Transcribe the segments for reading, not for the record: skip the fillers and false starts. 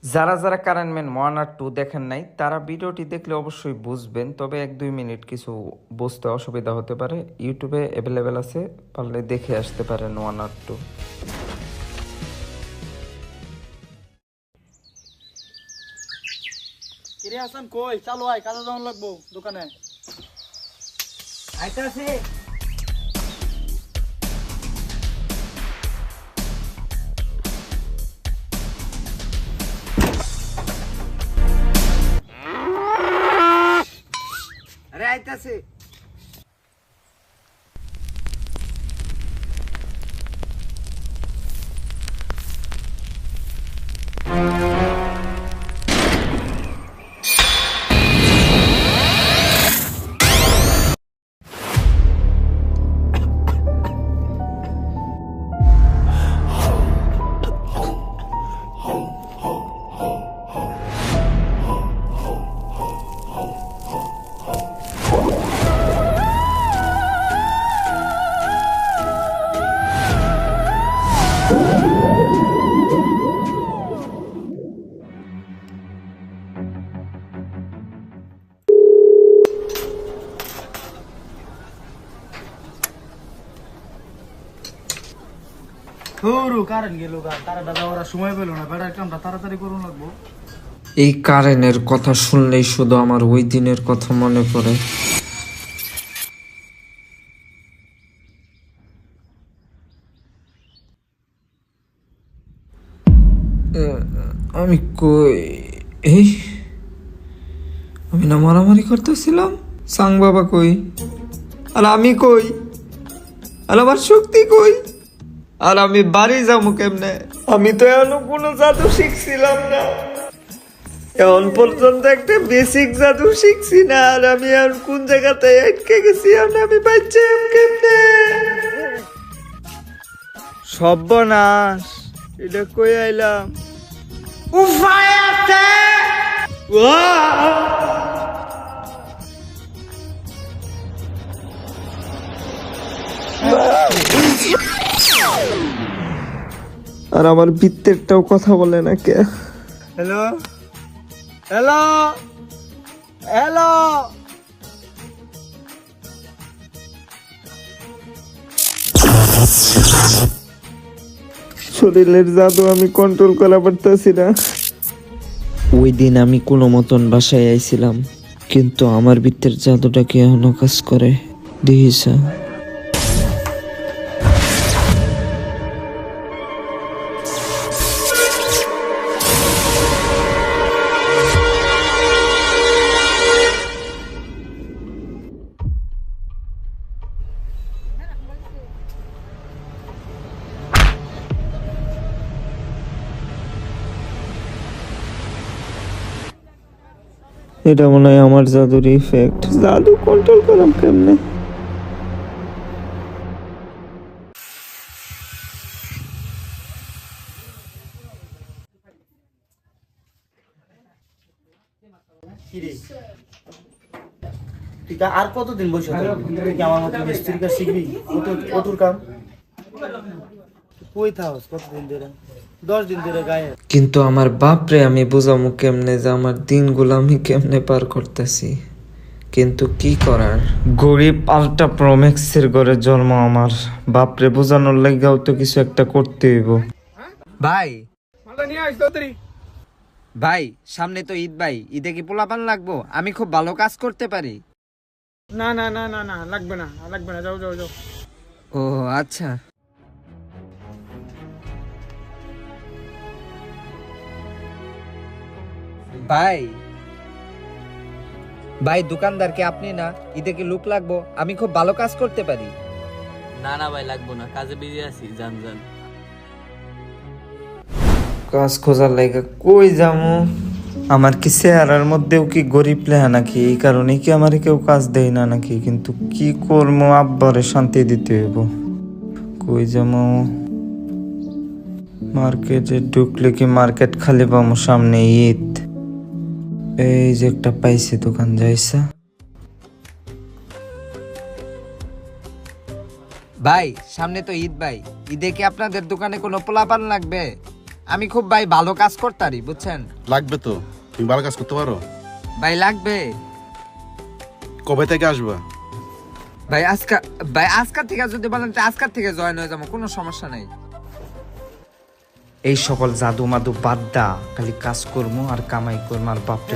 যারা যারা current man 1 আর 2 দেখেন নাই তারা ভিডিওটি দেখলে অবশ্যই বুঝবেন, তবে 1-2 মিনিট কিছু বুঝতে অসুবিধা হতে পারে। ইউটিউবে অ্যাভেলেবেল আছে, পারলে দেখে আসতে পারেন 1 আর 2। কিরে হাসান কই চালু আয়, কাজে যাওয়ার লাগবো দোকানে। আইতাছে। আরে আইতাছে। হরু কারেন্ট গেল গা, তারাটা যাওয়ার সময় পেলো না, বেড়ার কামটা তাড়াতাড়ি করুন লাগবো। এই কারেন্টের কথা শুনলেই শুধু আমার ওই দিনের কথা মনে পড়ে। আমি কই? এই আমি না মারামারি করতেছিলাম। সাং বাবা কই? আর আমি কই? আর আমার শক্তি কই? আর আমি বাড়ি যাবো কেমনে? আমি তো এখনো কোনো জাদু শিখছিলাম না, এখন পর্যন্ত একটা বেসিক জাদু শিখছি না। আর আমি আর কোন জায়গাতে আটকে গেছি, আর আমি বাচ্চা কেমনে? সর্বনাশ, এটা কই আইলাম? উপায় আছে। আর আমার বৃত্তেরটাও কথা বলে না কে? Hello hello hello. শরীরের জাদু আমি কন্ট্রোল করা পারতেছি না। ওই দিন আমি কোনো মতন বাসায় আইছিলাম, কিন্তু আমার বৃত্তের জাদুটা কি এখনো কাজ করে দেখিস? এটা মনে হয় আমার জাদুর ইফেক্ট। জাদু কন্ট্রোল করাম কেমনে? কিরে তুই আর কতদিন বসে থাকবি? তুই কি আমার মতো মিস্ত্রির কাজ শিখবি? কতর কাম কই থাকস কতদিন ধরে? 10 দিন ধরে গায়ে। কিন্তু আমার বাপরে আমি বুঝামু কেমনে যে আমার দিনগুলো আমি কেমনে পার করতেছি? কিন্তু কি করার, গরিব আলটা প্রোম্যাক্সের ঘরে জন্ম আমার। বাপরে বোঝানোর লাগাও তো কিছু একটা করতে হইব। ভাই ভাই সামনে তো ঈদ, ভাই ঈদে কি পোলাপান লাগবো? আমি খুব ভালো কাজ করতে পারি। না না না না না, লাগবে না লাগবে না, যাও যাও যাও। ও আচ্ছা। ভাই ভাই দোকানদার কি আপনি না? ঈদে কি লুক লাগবো? আমি খুব ভালো কাজ করতে পারি। না না ভাই, লাগবো না, কাজে বিজি আছি, যান যান। কাজ খোঁজার লাইগা কই যামু? আমার কি চেহারার মধ্যেও কি গরিব লেহা নাকি? এই কারণে কি আমার কেউ কাজ দেয় না নাকি? কিন্তু কি করবো, আব্বারে শান্তি দিতে হইব। কই যামু? মার্কেটে ঢুকলে কি মার্কেট খালি পাবো? সামনে ঈদ। এই যে একটা পাইছি দোকান, যাইছা। ভাই সামনে তো ঈদ, ভাই ঈদে কি আপনাদের দোকানে কোনো পোলাপান লাগবে? আমি খুব ভাই ভালো কাজ করতারি বুঝছেন। লাগবে তো, তুমি ভালো কাজ করতে পারো। ভাই লাগবে। কবে থেকে আসবা? ভাই আজকার থেকে যদি বলেন তো আজকার থেকে জয়েন হয়ে যাবো, কোনো সমস্যা নাই। এই সকল জাদু মাদু বাদ দা, খালি কাজ করবো আর কামাই করবো আর বাপরে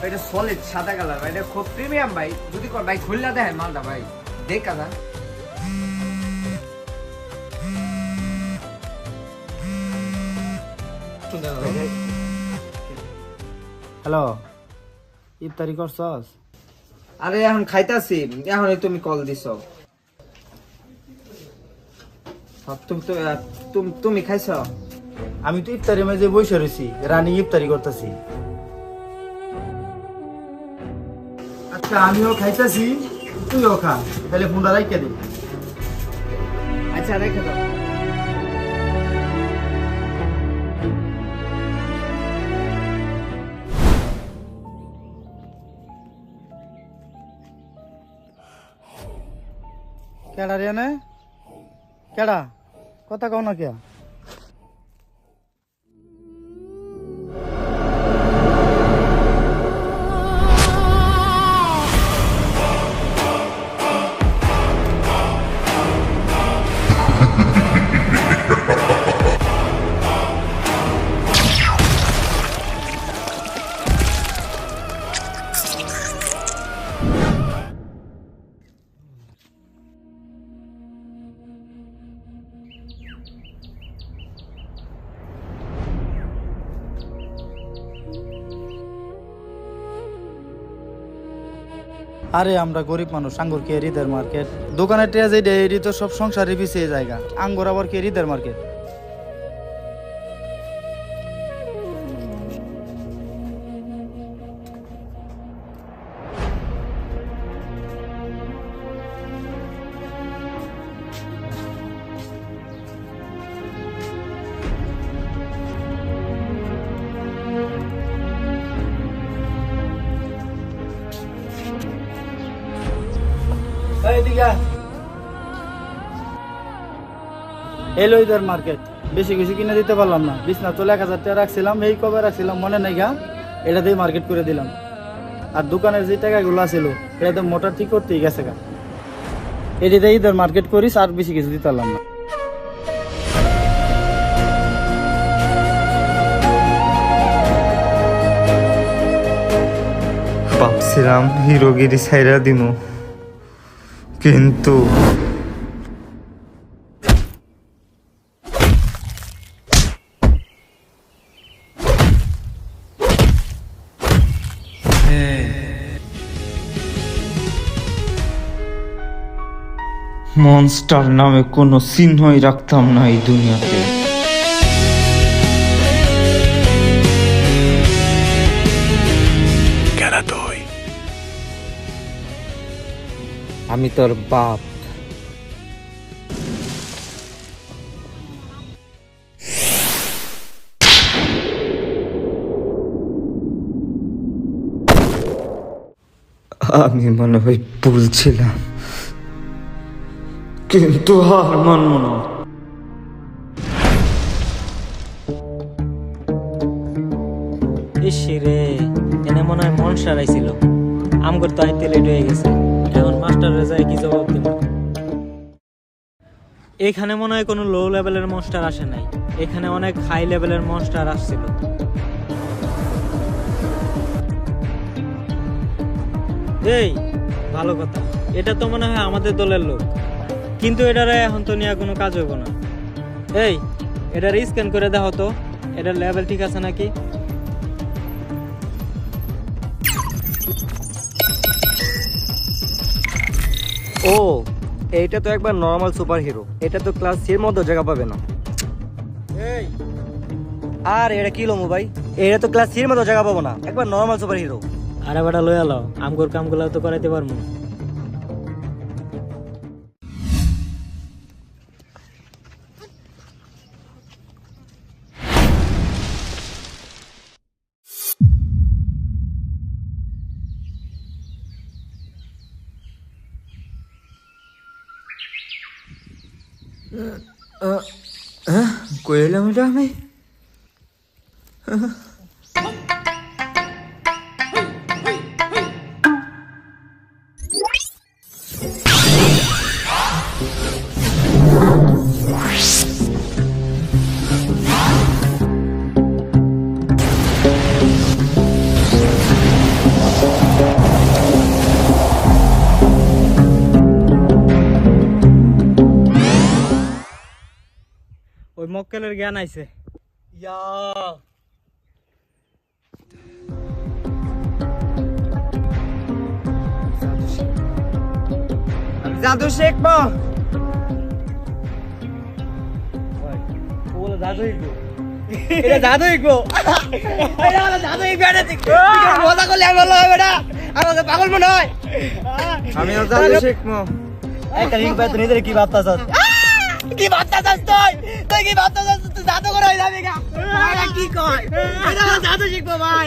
এটা সলিড সাদা কালার ভাই, এটা খুব প্রিমিয়াম ভাই। যদি ভাই খুললা দেখেন মালটা ভাই, দেখা যান। হ্যালো, ইফতারি করছস? আরে এখন খাইতাছি, এখনই তুমি কল দিছো। তুমি খাইছ? আমি তো ইফতারি মাঝে বসে রয়েছি, রানী ইফতারি করতেছি। আচ্ছা আমিও খাইতেছি, তুইও খা, তাহলে ফোনটা রাইখা দে। আচ্ছা রেখে দাও। কেডা রে নে? কেডা? কথা কও না কে? আরে আমরা গরিব মানুষ, আঙ্গুর কে ঈদের মার্কেট, দোকানের টিয়া যে ডেয়ারি তো সব সংসারে পিছিয়ে জায়গা, আঙ্গুর আবার কে ঈদের মার্কেট। এলো ঈদের মার্কেট, বেশি কিছু কিনে দিতে পারলাম না, বিছনা তো 1000 টাকা রাখছিলাম, এই কবে রাখছিলাম মনে নাই গা, এটা দিয়ে মার্কেট করে দিলাম। আর দোকানের যে টাকাগুলো ছিল এটা তো মোটর ঠিক করতেই গেছে গা, এটি দিয়ে ঈদের মার্কেট করিস, আর বেশি কিছু দিতে পারলাম না। ভাবছিলাম হিরোগিরি ছাইরা দিমু, কিন্তু মনস্টার নামে কোনো চিহ্নই রাখতাম না এই দুনিয়াতে। আমি তোর বাপ। আমি মনে হয় ভুলছিলাম, কিন্তু হার মানব না। ইস রে, এনে মনে হয় মনস্টার আইছিল, আমগর তো আইতে লেট হয়ে গেছে, এখন মাস্টারে যায় কি জবাব দিব। এখানে মনে হয় কোনো লো লেভেলের মনস্টার আসে নাই, এখানে অনেক হাই লেভেলের মনস্টার আসছিল। এই ভালো কথা, এটা তো মনে হয় আমাদের দলের লোক, কিন্তু এটারে এখন তো নিয়ে কোনো কাজ হইব না। এই এটার স্ক্যান করে দেখো তো, এটার লেভেল ঠিক আছে নাকি। ও, এইটা তো একবার নর্মাল সুপার হিরো, এটা তো ক্লাস সির মধ্যে জায়গা পাবে না। আর এটা কি লমু ভাই, এটা তো ক্লাস সির মধ্যে জায়গা পাবো না, একবার নর্মাল সুপার হিরো। আরে বেটা লই আলো, আমগোর কামগুলো তো করাইতে পারবো। কই এলাম এটা আমি? ওই মক্কেলের জ্ঞান আইছে। ইয়া আমি জাদু শিখবো। বলে দাদু ইগো এটা জাদু শিখবো। এটা হলো জাদু শিখবো। এটা শিখবো। মজা করলে আর ভালো হবে না। আমাদের পাগল মনে হয়। আমিও জাদু শিখবো। একটা রিং পাই তো নিজের কি ভাবতাছস? কি ভাবতাছস তুই? তুই কি ভাবতাছস? তুই জাদু করে হয়ে যাবি গা। এটা কি কয়? এটা হলো জাদু শিখবো ভাই।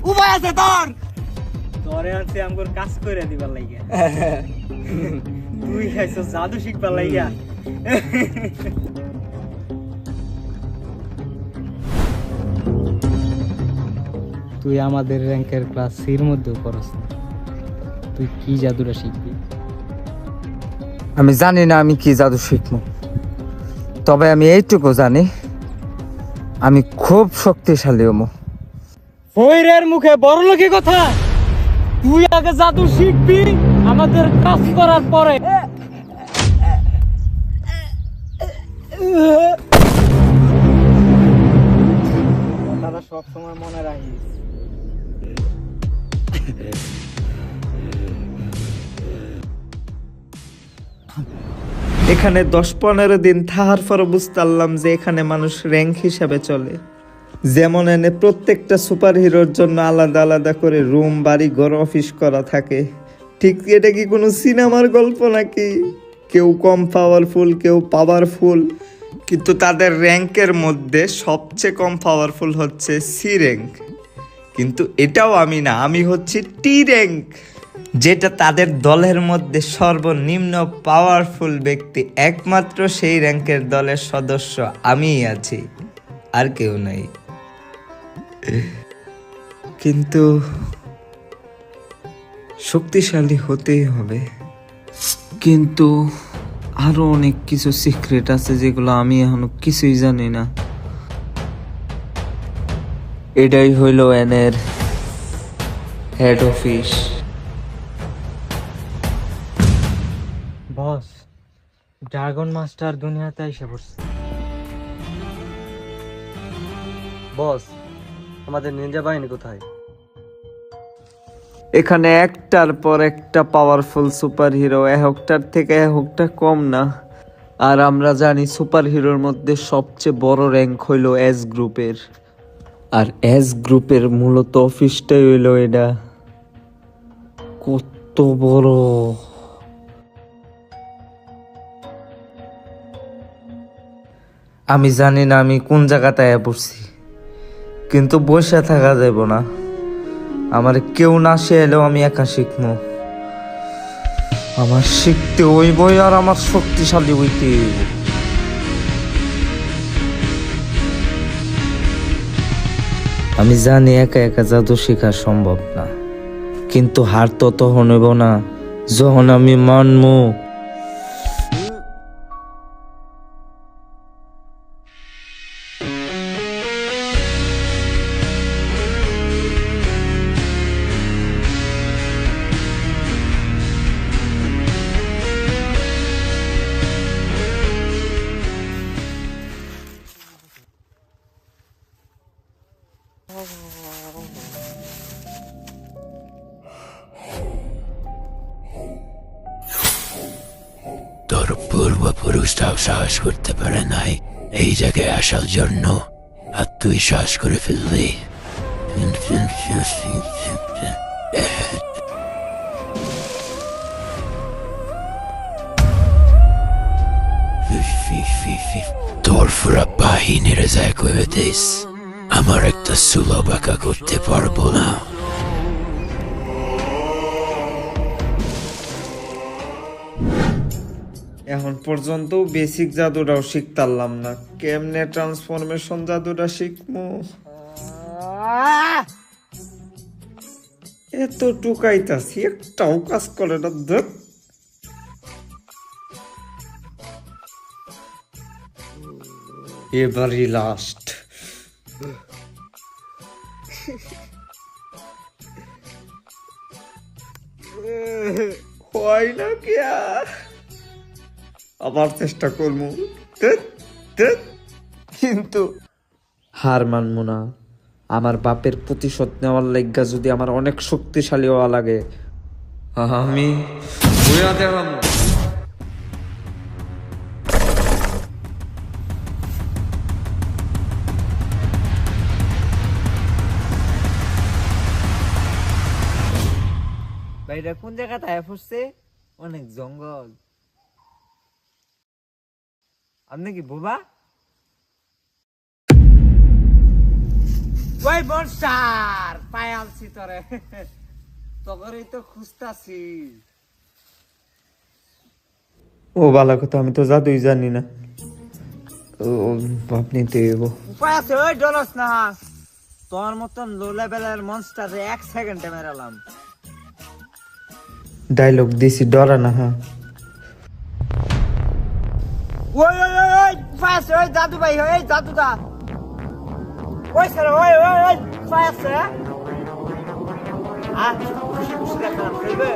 উপায় আছে তোর? তোরে আনছে আমগোর কাজ করে দিবার লাগিয়া। তুই খাইছ জাদু শিখবার লাগিয়া। তুই আমাদের র্যাঙ্কের ক্লাস সির মধ্যেও পড়াস না, তুই কি জাদুটা শিখবি? আমি জানি না আমি কি জাদু শিখবো, তবে আমি এইটুকু জানি আমি খুব শক্তিশালী হবো। ফইরের মুখে বড় লোকের কথা। তুই আগে জাদু শিখবি আমাদের কাজ করার পরে। কথাটা সব সময় মনে রাখিস। এখানে 10-15 দিন থাকার পর বুঝতে পারলাম যে এখানে মানুষ র্যাঙ্ক হিসাবে চলে। যেমন এনে প্রত্যেকটা সুপার হিরোর জন্য আলাদা আলাদা করে রুম, বাড়ি, ঘর, অফিস করা থাকে। ঠিক এটা কি কোনো সিনেমার গল্প নাকি? কেউ কম পাওয়ারফুল, কেউ পাওয়ারফুল, কিন্তু তাদের র্যাঙ্কের মধ্যে সবচেয়ে কম পাওয়ারফুল হচ্ছে সি র্যাঙ্ক। কিন্তু এটাও আমি না, আমি হচ্ছি টি র্যাঙ্ক, যেটা তাদের দলের মধ্যে সর্বনিম্ন পাওয়ারফুল ব্যক্তি। একমাত্র সেই র্যাঙ্কের দলের সদস্য আমিই আছি, আর কেউ নাই। কিন্তু শক্তিশালী হতেই হবে। কিন্তু আরো অনেক কিছু সিক্রেট আছে যেগুলো আমি এখনো কিছুই জানি না। এটাই হইল এনের হেড অফিস। বস, ড্রাগন মাস্টার দুনিয়াতে এসে পড়ছে। বস, আমাদের নিনজা বাহিনী কোথায়? এখানে একটার পর একটা পাওয়ারফুল সুপার হিরো, একটার থেকে একটা কম না। আর আমরা জানি সুপার হিরোর মধ্যে সবচেয়ে বড় র্যাঙ্ক হইল এস গ্রুপের। আর এস গ্রুপের মূলত অফিসটাই হইল এটা। কত বড়! আমি জানি না আমি কোন জায়গাটায় পড়ছি, কিন্তু বসে থাকা যাব না। আমার কেউ না শিখাইলেও আমি একা শিখবো। আমার শিখতে হইবই, আর আমার শক্তিশালী হইতে হইব। আমি জানি একা একা জাদু শেখা সম্ভব না, কিন্তু হার তো তখন হইব না যখন আমি মানমু। তোর পূর্বপুরুষরাও সাহস করতে পারে নাই এই জায়গায় আসার জন্য, আর তুই সাহস করে ফেললি। তোর পুরা বাহিনীর যায় কয়ে দিস আমার একটা সুলো বাঁকা করতে পারবো না। এখন পর্যন্ত বেসিক জাদুটাও শিখতারলাম না, কেমনে ট্রান্সফরমেশন জাদুটা শিখবো? এত টুকাইতাছি একটাও কাজ করে না। ধুর। এবারই লাস্ট। হয় না কি আর? আবার চেষ্টা করবো, কিন্তু হার মানবো না। আমার বাপের প্রতিশোধ নেওয়ার লাইগা যদি আমার অনেক শক্তিশালী হওয়া লাগে, আমি বুঝা দেখাম। ভাইটা কোন জায়গাতে আয়া পড়ছে? অনেক জঙ্গল। আপনি কি বোবা? ওই মনস্টার পায়ে আনছি তোরে, তোকেই তো খুঁজতাছি। ও বালা কথা, আমি তো জাদুই জানি না। ও বাপ নিতে উপায় আছে, ওই ডরস না। তোর মতন লো লেভেলের মনস্টারে 1 সেকেন্ডে মেরালাম। ডায়লগ দিছি, ডরা না। হ্যাঁ ওই ওই ওই ওই উপায় আছে, ওই জাদু ভাই, ওই জাদুদা। ওই স্যার, ওই ওই ওই উপায় আছে। খুশি খুশি দেখালাম, খেলবে?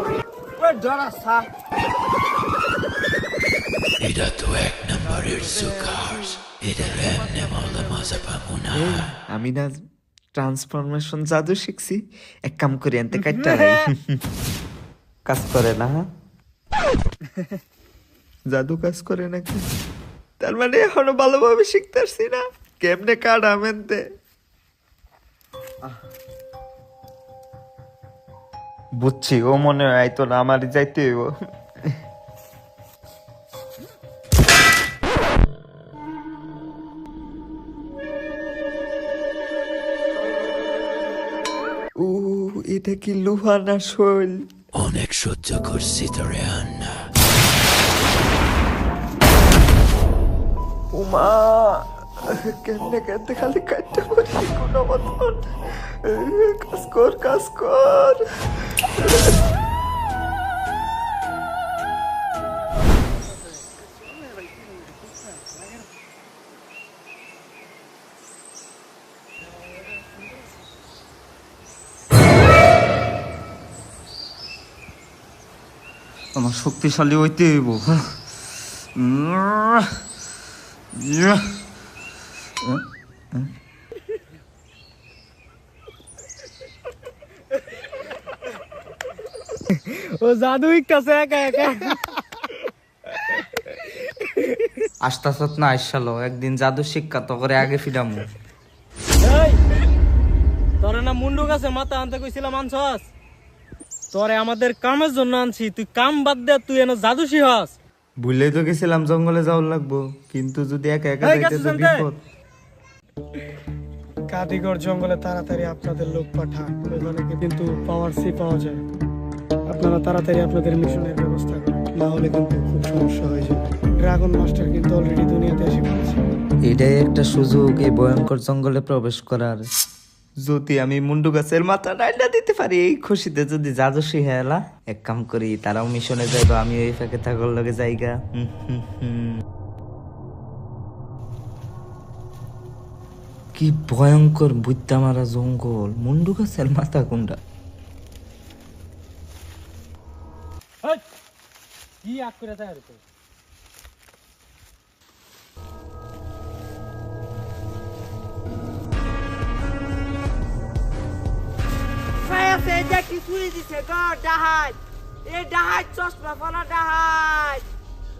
ওই ডরস না। এটা তো 1 নম্বরের সুকার্স, এটা এমনি মলে মজা পাবো না। আমি না ট্রান্সফরমেশন জাদু শিখছি, এক কাম করি আনতে কাটটা কাজ করে না। জাদু কাজ করে নাকি? তার মানে এখনো ভালোভাবে শিখতে পারছি না কেমনে কাটাম এনতে। বুঝছি, ও মনে হয় আইতো না, আমারই যাইতে হইব। এটা কি লোহা না শৈল? অনেক সহ্য করছি তোরে আন্না। উমা কেমনে কেমনে খালি কাটতে পারি কোনো মতন। কাজ কর, কাজ কর। আমার শক্তিশালী হইতে হইব। ও জাদু ইকতাছে একা একা। আসতাছত না আইসালো, একদিন জাদু শিক্ষা তো করে আগে ফিরামু। এই তোরে না মুন্ডু গাছের মাথা আনতে কইছিলাম, আনছস? তোরে আমাদের কামের জন্য আনছি, তুই কাম বাদ দে, তুই এনে জাদু শিখস। ভুলেই তো গেছিলাম জঙ্গলে যাওয়ার লাগবো, কিন্তু যদি একা একা যাইতে তো বিপদ। কাদিগর জঙ্গলে তাড়াতাড়ি আপনাদের লোক পাঠান, ওখানে কিন্তু পাওয়ার সি পাওয়া যায়। আপনারা তাড়াতাড়ি আপনাদের মিশনের ব্যবস্থা করেন, না হলে কিন্তু খুব সমস্যা হয়ে যাবে। ড্রাগন মাস্টার কিন্তু অলরেডি দুনিয়াতে এসে পড়েছে। এটাই একটা সুযোগ এই ভয়ঙ্কর জঙ্গলে প্রবেশ করার। যদি আমি মুন্ডু গাছের মাথা ডাইলা দিতে পারি, এই খুশিতে যদি জাদু শিখাইলা, এক কাম করি, তারাও মিশনে যাইবো, আমি ওই ফাঁকে থাকার লগে জায়গা। কি ভয়ঙ্কর বুদ্ধা মারা জঙ্গল, মুন্ডু গাছের মাথা কোনটা? কি আগ করে দেয় রে? আছে, এটা কি শুয়ে দিছে গো ডাহাত? এই ডাহাত চশমা ফলা ডাহাত।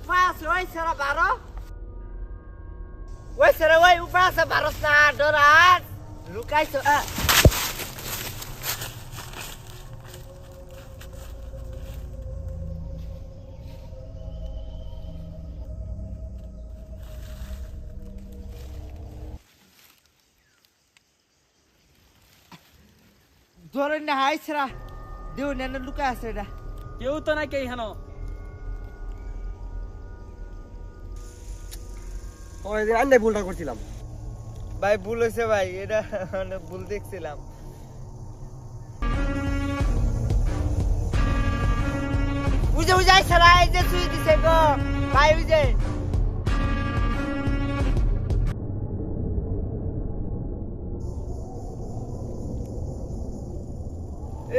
উপায় আছে, ওই সেরা বারো, ওই সেরা ওই উপায় আছে, বারো না ডরাত লুকাইছো। ধরেন না হাই সেরা দেউ নেন লুকাই আছে, এটা কেউ তো নাই কে হেন। তোমার এদিন আন্দাই ভুলটা করছিলাম। ভাই ভুল হয়েছে ভাই, এটা ভুল দেখছিলাম। বুঝে বুঝাই সারা এই যে সুই দিছে গো ভাই বুঝে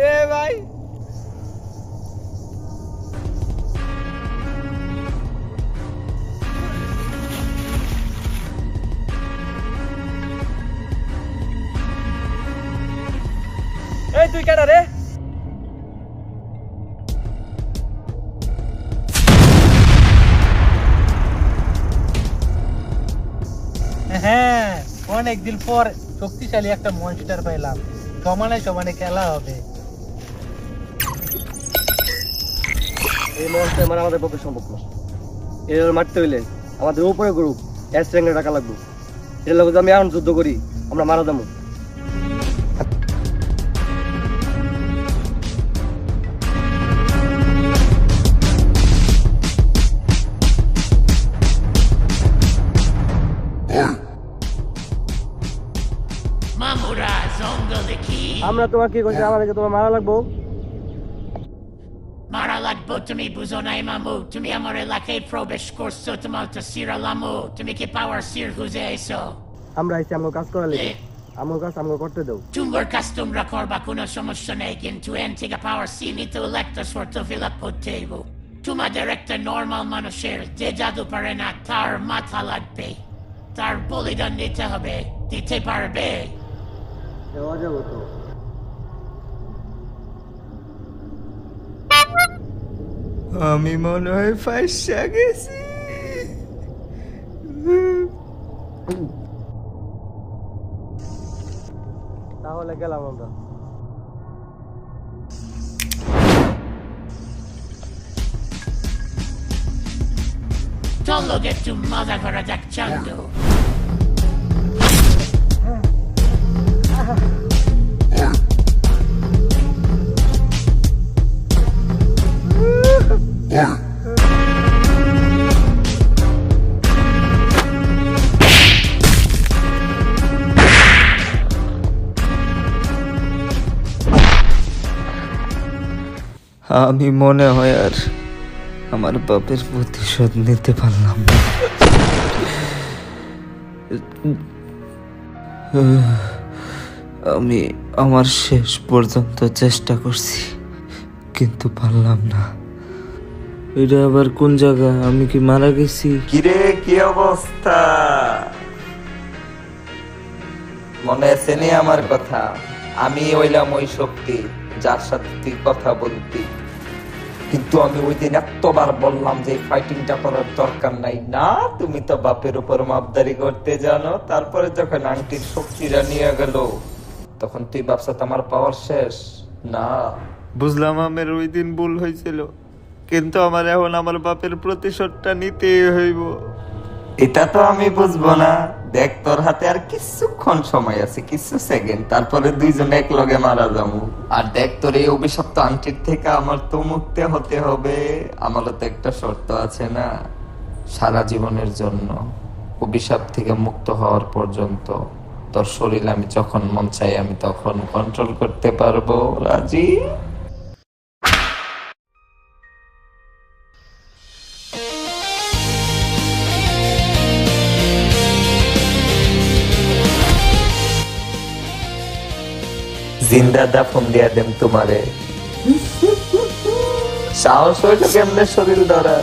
এ ভাই এই তুই কেডা রে? হ্যাঁ, অনেকদিন পর শক্তিশালী একটা মনস্টার পাইলাম। সমানে সমানে খেলা হবে। এই মনস্টার মারা আমাদের পক্ষে সম্ভব না। এর মারতে হইলে আমাদের উপরে গ্রুপ এর স্ট্রেংথে টাকা লাগবে। এর লোক আমি এখন যুদ্ধ করি, আমরা মারা যাবো। মামুরা জঙ্গল দেখি আমরা তোমার কি করছি, আমাদেরকে তোমার মারা লাগবো। মারা লাগবো তুমি বুঝো নাই মামু, তুমি আমার এলাকায় প্রবেশ করছো, তোমার তো সিরালামু, তুমি কি পাওয়ার সির খুঁজে আইছো? আমরা আইছি আমার কাজ করা লেগে, আমার কাজ আমরা করতে দাও। তোমার কাজ তোমরা করবা, কোনো সমস্যা নেই, কিন্তু এন থেকে পাওয়ার সি নিতে একটা শর্ত ফিল আপ করতে হইব। তোমাদের একটা নর্মাল মানুষের যে জাদু পারে না তার মাথা লাগবে, তার বলিদান দিতে হবে। দিতে পারবে? দেওয়া যাবো তো। আমি মনে হয় ফাঁসা গেছি। তাহলে গেলাম আমরা। চলো একটু মজা করা যাক, চলো। আমি মনে হয় আর আমার বাপের প্রতিশোধ নিতে পারলাম না। আমি আমার শেষ পর্যন্ত চেষ্টা করছি, কিন্তু পারলাম না। এটা আবার কোন জায়গা? আমি কি মারা গেছি? কিরে, কি অবস্থা? মনে আছে নি আমার কথা? আমি হইলাম ওই শক্তি যার সাথে তুই কথা বলতি, কিন্তু আমি ওই দিন এতবার বললাম যে ফাইটিংটা করার দরকার নাই। না, তুমি তো বাপের উপর মাপদারি করতে জানো। তারপরে যখন আংটির শক্তিরা নিয়ে গেল তখন তুই ভাবছা আমার পাওয়ার শেষ। না, বুঝলাম আমার ওই দিন ভুল হয়েছিল, কিন্তু আমার এখন আমার বাপের প্রতিশোধটা নিতেই হইব। এটা তো আমি বুঝবো না। দেখ, তোর হাতে আর কিছুক্ষণ সময় আছে, কিছু সেকেন্ড, তারপরে দুইজন এক লগে মারা যাবো। আর দেখ, তোর এই অভিশপ্ত আংটির থেকে আমার তো মুক্তি হতে হবে। আমারও তো একটা শর্ত আছে না, সারা জীবনের জন্য অভিশাপ থেকে মুক্ত হওয়ার পর্যন্ত তোর শরীর আমি যখন মন চাই আমি তখন কন্ট্রোল করতে পারবো। রাজি? জিন্দা দাফন দিয়া দেন তোমারে। সাহস হইল কেমনে শরীর ধরা?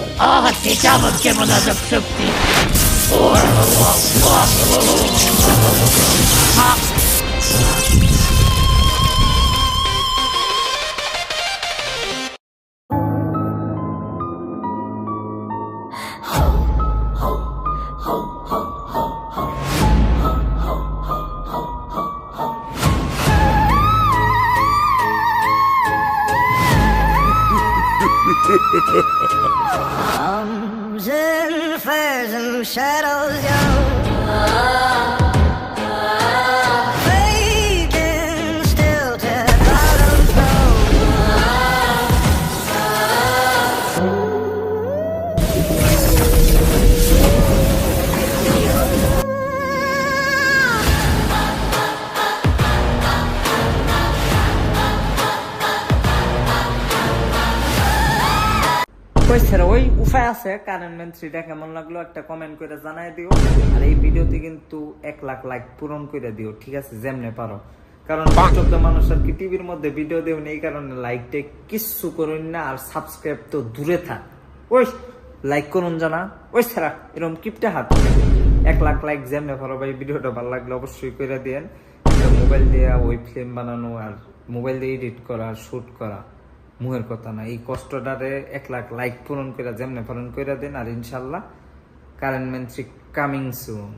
কেমন আজব শক্তি! Arms and flares and shadows young, fading still to bottom flow. ওই স্যার ওই উপায় আছে কারেন্ট ম্যান 3টা কেমন লাগলো একটা কমেন্ট করে জানাই দিও আর এই ভিডিওতে কিন্তু 1 লাখ লাইক পূরণ করে দিও ঠিক আছে যেমনে পারো কারণ চোদ্দ মানুষ আর কি টিভির মধ্যে ভিডিও দেও এই কারণে লাইকটা কিচ্ছু করুন না আর সাবস্ক্রাইব তো দূরে থাক ওই লাইক করুন জানা ওই ছাড়া এরকম কিপটা হাত 1 লাখ লাইক যেমনে পারো ভাই ভিডিওটা ভালো লাগলে অবশ্যই করে দিয়েন মোবাইল দিয়ে ওই ফিল্ম বানানো আর মোবাইল দিয়ে এডিট করা শুট করা মুহের কথা না এই কষ্টটারে 1 লাখ লাইক পূরণ করে যেমনে পূরণ করে দেন আর ইনশাল্লাহ কারেন্ট ম্যান 3 কামিং সুন